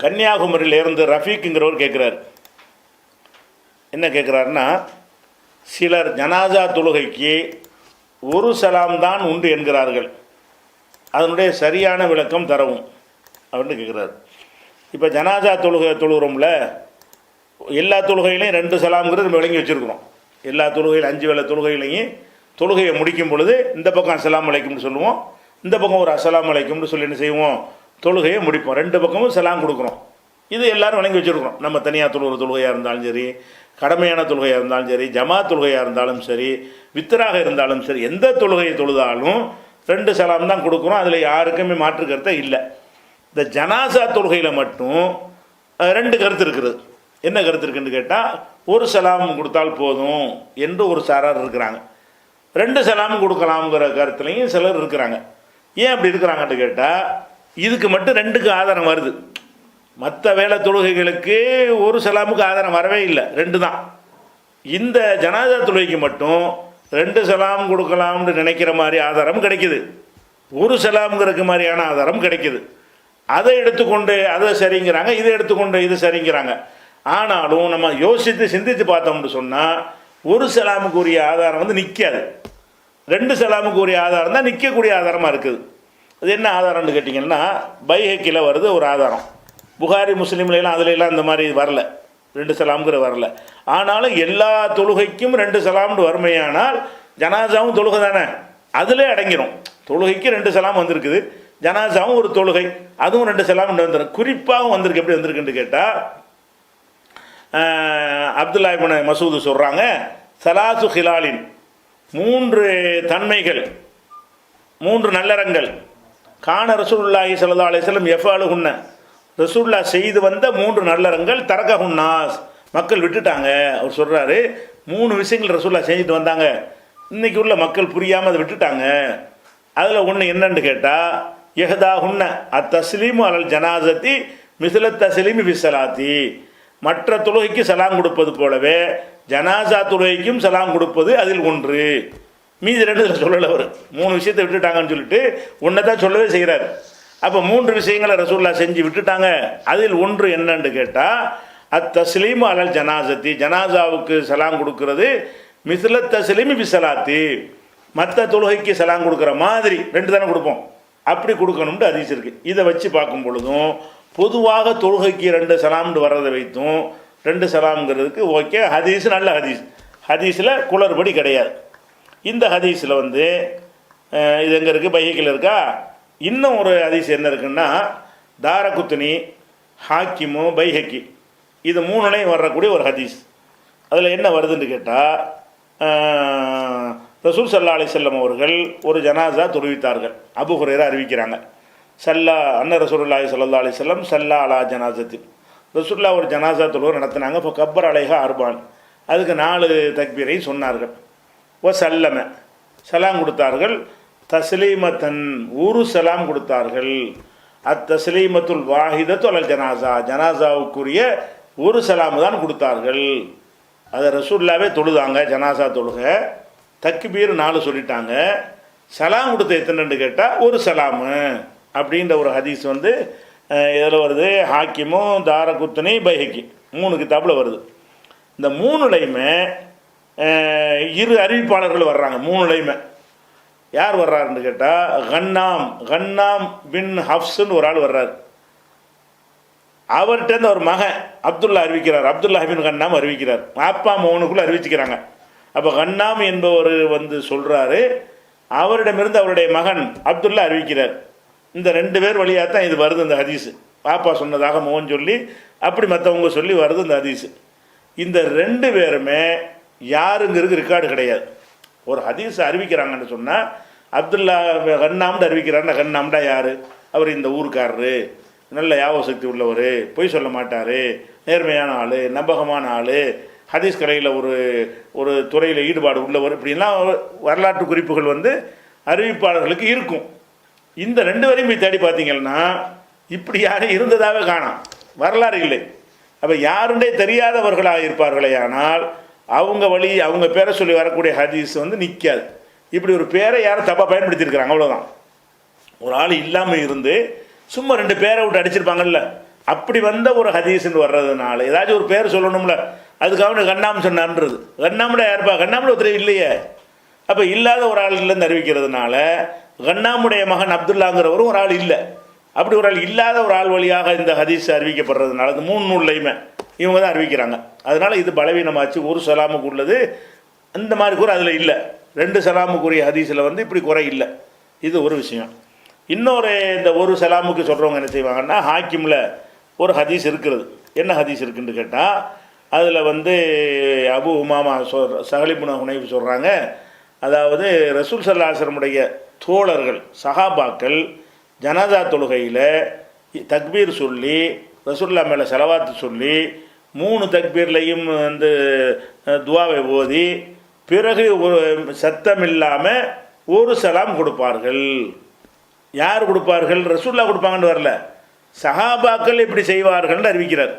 கன்னியாகுமரியிலேருந்து ரஃபீக்குங்கிறவர் கேட்குறாரு. என்ன கேட்குறாருன்னா, சிலர் ஜனாசா தொழுகைக்கு ஒரு சலாம் தான் உண்டு என்கிறார்கள், அதனுடைய சரியான விளக்கம் தரவும் அப்படின்னு கேட்குறாரு. இப்போ ஜனாசா தொழுகிறோம்ல, எல்லா தொழுகையிலையும் 2 சலாம்ங்கிறது நம்ம விளங்கி வச்சுருக்கிறோம். எல்லா தொழுகையிலும் 5 வேளை தொழுகையிலையும் தொழுகையை முடிக்கும் பொழுது இந்த பக்கம் அஸ்ஸலாமு அலைக்கும்னு சொல்லுவோம், இந்த பக்கம் ஒரு அஸ்ஸலாமு அலைக்கும்னு சொல்லி என்ன செய்வோம், தொழுகையை முடிப்போம். 2 பக்கமும் சலாம் கொடுக்குறோம். இது எல்லோரும் வழங்கி வச்சுருக்கிறோம். நம்ம தனியாக தொழுகிற தொழுகையாக இருந்தாலும் சரி, கடமையான தொழுகையாக இருந்தாலும் சரி, ஜமாத் தொழுகையாக இருந்தாலும் சரி, வித்தராக இருந்தாலும் சரி, எந்த தொழுகையை தொழுதாலும் 2 சலாம் தான் கொடுக்குறோம். அதில் யாருக்குமே மாற்று கருத்தை இல்லை. இந்த ஜனாசா தொழுகையில் மட்டும் 2 கருத்து இருக்குது. என்ன கருத்து இருக்குன்னு கேட்டால், ஒரு சலாம் கொடுத்தால் போதும் என்று ஒரு சாரார் இருக்கிறாங்க. 2 சலாம் கொடுக்கலாம்ங்கிற கருத்துலையும் சிலர் இருக்கிறாங்க. ஏன் அப்படி இருக்கிறாங்கன்னு கேட்டால், இதுக்கு மட்டும் 2க்கு ஆதாரம் வருது. மற்ற வேலை தொழுகைகளுக்கு ஒரு சலாமுக்கு ஆதாரம் வரவே இல்லை, 2 தான். இந்த ஜனாசா தொழுகைக்கு மட்டும் 2 சலாம் கொடுக்கலாம்னு நினைக்கிற மாதிரி ஆதாரம் கிடைக்குது, ஒரு சலாம்ங்கிறதுக்கு மாதிரியான ஆதாரம் கிடைக்குது. அதை எடுத்துக்கொண்டு அதை சரிங்கிறாங்க, இதை எடுத்துக்கொண்டு இது சரிங்கிறாங்க. ஆனாலும் நம்ம யோசித்து சிந்தித்து பார்த்தோம்னு சொன்னால், ஒரு சலாமுக்கு உரிய ஆதாரம் வந்து நிற்காது. 2 சலாமுக்கு உரிய ஆதாரம் தான் நிற்கக்கூடிய ஆதாரமாக இருக்குது. அது என்ன ஆதாரம்னு கேட்டிங்கன்னா, பைஹக்கியில் வருது ஒரு ஆதாரம். புகாரி முஸ்லீம்லாம் அதுலலாம் இந்த மாதிரி வரல, 2 சலாம்ங்கிற வரல. ஆனாலும் எல்லா தொழுகைக்கும் 2 சலாம்னு வறுமையானால் ஜனாசாவும் தொழுகை தானே, அதிலே அடங்கிடும். தொழுகைக்கு 2 சலாம் வந்திருக்குது, ஜனாசாவும் ஒரு தொழுகை, அதுவும் 2 சலாம் வந்துடும். குறிப்பாகவும் வந்திருக்கு. எப்படி வந்திருக்குன்னு கேட்டால், அப்துல்லா இப்னு மசூது சொல்கிறாங்க, சலாசு ஹிலாலின், 3 தன்மைகள், 3 நல்லறங்கள், கான ரசூலுல்லாஹி ஸல்லல்லாஹு அலைஹி வஸல்லம் எஃபாலுஹுன்ன, ரசூலுல்லா செய்து வந்த 3 நல்லறங்கள், தரகஹுன்னாஸ், மக்கள் விட்டுட்டாங்க. அவர் சொல்கிறாரு, 3 விஷயங்கள் ரசூலுல்லா செஞ்சுட்டு வந்தாங்க, இன்றைக்கி உள்ள மக்கள் புரியாமல் அதை விட்டுட்டாங்க. அதில் ஒன்று என்னன்னு கேட்டால், எஹதாஹுன்ன அத்தஸ்லீமு அலல் ஜனாசத்தி மிஸ்ல தஸ்லீமி பிஸ்ஸலாத்தி, மற்ற தொழுகைக்கு சலாம் கொடுப்பது போலவே ஜனாசா தொழுகைக்கும் சலாம் கொடுப்பது அதில் ஒன்று. மீதி 2 சொல்லலை. அவர் 3 விஷயத்தை விட்டுட்டாங்கன்னு சொல்லிட்டு 1 தான் சொல்லவே செய்கிறார். அப்போ 3 விஷயங்களை ரசூலுல்லா செஞ்சு விட்டுட்டாங்க. அதில் ஒன்று என்னன்னு கேட்டால், அத்தஸ்லீமு அலல் ஜனாசத்தி, ஜனாசாவுக்கு சலாம் கொடுக்கறது, மிஸ்ல தஸ்லீமி பிஸ்ஸலாத்தி, மற்ற தொழுகைக்கு சலாம் கொடுக்குற மாதிரி 2 தானே கொடுப்போம், அப்படி கொடுக்கணும்னு ஹதீஸ் இருக்குது. இதை வச்சு பார்க்கும் பொழுதும் பொதுவாக தொழுகைக்கு 2 சலாம்னு வர்றதை வைத்தும் 2 சலாம்ங்கிறதுக்கு ஓகே, ஹதீஸ் நல்ல ஹதீஸ், ஹதீஸில் குளறுபடி கிடையாது. இந்த ஹதீஸில் வந்து இது எங்கே இருக்குது, பைஹக்கில் இருக்கா. இன்னும் ஒரு ஹதீஸ் என்ன இருக்குன்னா, தாரகுத்னி, ஹாக்கிமு, பைஹக்கி, இது 3லையும் வரக்கூடிய ஒரு ஹதீஸ். அதில் என்ன வருதுன்னு கேட்டால், ரசூல் ஸல்லல்லாஹு அலைஹி வஸல்லம் அவர்கள் ஒரு ஜனாசா தொழுவித்தார்கள். அபூ ஹுரைரா அறிவிக்கிறாங்க, சல்லா அன்ன ரசூலுல்லாஹி ஸல்லல்லாஹு அலைஹி வஸல்லம் சல்லா அலா ஜனாசத்தி, ரசூலுல்லா ஒரு ஜனாசா தொழுவை நடத்தினாங்க. இப்போ கப்பர் அலைஹா அர்பான், அதுக்கு 4 தக்பீரை சொன்னார்கள். ஓ சல்லம, சலாம் கொடுத்தார்கள். தஸ்லீமத்தன், ஒரு சலாம் கொடுத்தார்கள். அத்தஸ்லீமத்துல் வாஹிதத்து அலல் ஜனாசா, ஜனாசாவுக்குரிய ஒரு சலாமு தான் கொடுத்தார்கள். அதை ரசூலுல்லாவே தொழுதாங்க, ஜனாசா தொழுகை. தக்பீர் 4 சொல்லிட்டாங்க. சலாம் கொடுத்த எத்தனைன்னு கேட்டால் ஒரு சலாமு அப்படின்ற ஒரு ஹதீஸ் வந்து இதில் வருது. ஹாக்கிமும், தாரகுத்னி, பைஹக்கி 3 கிதாபில் வருது. இந்த 3லையுமே 2 அறிவிப்பாளர்கள் வர்றாங்க. 3லையுமே யார் வர்றாருன்னு கேட்டால், கன்னாம் பின் ஹஃப்ஸ்ன்னு ஒரு ஆள் வர்றார். அவர்கிட்ட ஒரு மகன் அப்துல்லா அறிவிக்கிறார், அப்துல்லா பின் கன்னாம் அறிவிக்கிறார். அப்பா மகனுக்குள்ளே அறிவிச்சுக்கிறாங்க. அப்போ கன்னாம் என்பவர் வந்து சொல்கிறாரு, அவரிடமிருந்து அவருடைய மகன் அப்துல்லா அறிவிக்கிறார். இந்த 2 பேர் வழியாக தான் இது வருது. இந்த ஹதீஸு பாப்பா சொன்னதாக மோகன் சொல்லி, அப்படி மற்றவங்க சொல்லி வருது இந்த ஹதீஸு. இந்த 2 பேருமே யாருங்கிறது ரெக்கார்டு கிடையாது. ஒரு ஹதீஸ் அறிவிக்கிறாங்கன்னு சொன்னால், அப்துல்லா கன்னாம்னு அறிவிக்கிறாருன்னா, கன்னாம்டா யார், அவர் இந்த ஊருக்காரரு, நல்ல ஞாபக சக்தி உள்ளவர், பொய் சொல்ல மாட்டார், நேர்மையான ஆள், நம்பகமான ஆள், ஹதீஸ் கலையில் ஒரு துறையில் ஈடுபாடு உள்ளவர், இப்படின்லாம் வரலாற்று குறிப்புகள் வந்து அறிவிப்பாளர்களுக்கு இருக்கும். இந்த 2 பேரையும் போய் தேடி பார்த்தீங்கன்னா இப்படி யாரும் இருந்ததாகவே காணாம், வரலாறு இல்லை. அப்போ யாருண்டே தெரியாதவர்களாக இருப்பார்களே, ஆனால் அவங்க பேரை சொல்லி வரக்கூடிய ஹதீஸ் வந்து நிற்காது. இப்படி ஒரு பேரை யாரும் தப்பாக பயன்படுத்தியிருக்கிறாங்க, அவ்வளோதான். ஒரு ஆள் இல்லாமல் இருந்து சும்மா 2 பேரை விட்டு அடிச்சிருப்பாங்கல்ல, அப்படி வந்த ஒரு ஹதீஸ்ன்னு வர்றதுனால ஏதாச்சும் ஒரு பேர் சொல்லணும்ல, அதுக்காக கண்ணாம் சொன்னான்றது. கண்ணாமுட யாருப்பா? கண்ணாமுட ஒருத்தர் இல்லையே. அப்போ இல்லாத ஒரு ஆள்லேருந்து அறிவிக்கிறதுனால கண்ணாமுடைய மகன் அப்துல்லாங்கிறவரும் ஒரு ஆள் இல்லை. அப்படி ஒரு ஆள் இல்லாத ஒரு ஆள் வழியாக இந்த ஹதீஸ் அறிவிக்கப்படுறதுனால இந்த 3 நூல்லையுமே இவங்க தான் அறிவிக்கிறாங்க. அதனால் இது பலவீனமாச்சு. ஒரு சலாமுக்கு உள்ளது இந்த மாதிரி குறை அதில் இல்லை. 2 சலாமுக்குரிய ஹதீஸில் இப்படி குறை இல்லை. இது ஒரு விஷயம். இன்னொரு இந்த ஒரு சலாமுக்கு சொல்கிறவங்க என்ன செய்வாங்கன்னா, ஹாக்கிமில் ஒரு ஹதீஸ் இருக்கிறது. என்ன ஹதீஸ் இருக்குன்னு கேட்டால், அதில் அபு உமாமா சஹல் இப்னு ஹுனைஃப் சொல்கிறாங்க, அதாவது ரசூல் ஸல்லல்லாஹு அலைஹி வஸல்லமுடைய தோழர்கள் சஹாபாக்கள் ஜனாதா தொழுகையில் தக்பீர் சொல்லி ரசூலுல்லா மேலே ஸலவாத்து சொல்லி 3 தக்பீர்லையும் துவாவை ஓதி பிறகு ஒரு சத்தம் இல்லாமல் ஒரு சலாம் கொடுப்பார்கள். யார் கொடுப்பார்கள்? ரசூலுல்லா கொடுப்பாங்கன்னு வரல, சஹாபாக்கள் இப்படி செய்வார்கள்னு அறிவிக்கிறார்.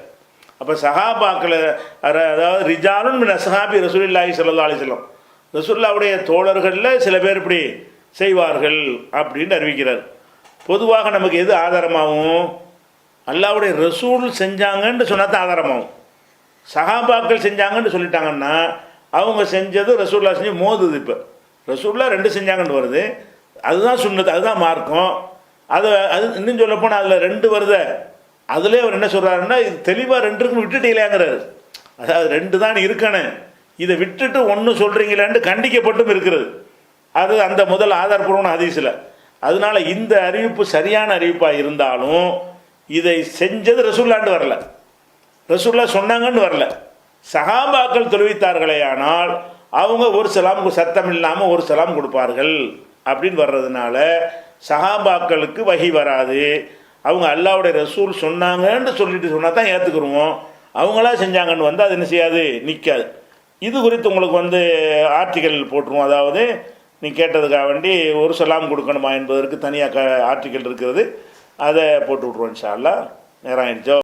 அப்போ சஹாபாக்கள் அதாவது ரிஜாலுன் மின் அஸ்ஹாபி ரசூலுல்லாஹி ஸல்லல்லாஹு அலைஹி வஸல்லம், ரசூலுல்லாவுடைய தோழர்களில் சில பேர் இப்படி செய்வார்கள் அப்படின்னு அறிவிக்கிறார். பொதுவாக நமக்கு எது ஆதாரமாகும்? அல்லாஹ்வுடைய ரசூல் செஞ்சாங்கன்னு சொன்னால் தான் ஆதாரமாகும். சஹாபாக்கள் செஞ்சாங்கன்னு சொல்லிட்டாங்கன்னா அவங்க செஞ்சது ரசூலுல்லா செஞ்சு மோதுது. இப்போ ரசூலுல்லா 2 செஞ்சாங்கன்னு வருது, அதுதான் சுன்னத், அதுதான் மார்க்கம். அது இன்னும் சொல்லப்போனால் அதில் 2 வருது. அதிலே அவர் என்ன சொல்கிறாருன்னா, இது தெளிவாக 2 இருக்குன்னு விட்டுட்டீங்களாங்கிறாரு. அதாவது 2 தான் இருக்கணும், இதை விட்டுட்டு 1 சொல்கிறீங்களான்னு கண்டிக்கப்பட்டும் இருக்கிறது. அது அந்த முதல் ஆதாரப்பூர்வமான ஹதீஸில். அதனால் இந்த அறிவிப்பு சரியான அறிவிப்பாக இருந்தாலும் இதை செஞ்சது ரசூலுல்லாண்டு வரல, ரசூலுல்லா சொன்னாங்கன்னு வரல. சஹாபாக்கள் தொழுவித்தார்களே ஆனால் அவங்க ஒரு சலாம் சத்தம் இல்லாமல் ஒரு சலாம் கொடுப்பார்கள் அப்படின்னு வர்றதுனால சஹாபாக்களுக்கு வஹி வராது. அவங்க அல்லாஹ்வுடைய ரசூல் சொன்னாங்கன்னு சொல்லிட்டு சொன்னால் தான் ஏற்றுக்குருவோம். அவங்களா செஞ்சாங்கன்னு அது என்ன செய்யாது, நிற்காது. இது குறித்து உங்களுக்கு ஆர்டிக்கல் போட்டுருவோம். அதாவது நீ கேட்டதுக்காக வேண்டி ஒரு சலாம் கொடுக்கணுமா என்பதற்கு தனியாக ஆர்டிக்கல் இருக்கிறது, அதை போட்டு விட்ருவோம் இன்ஷா அல்லாஹ். நேரம் ஆயிடுச்சோ.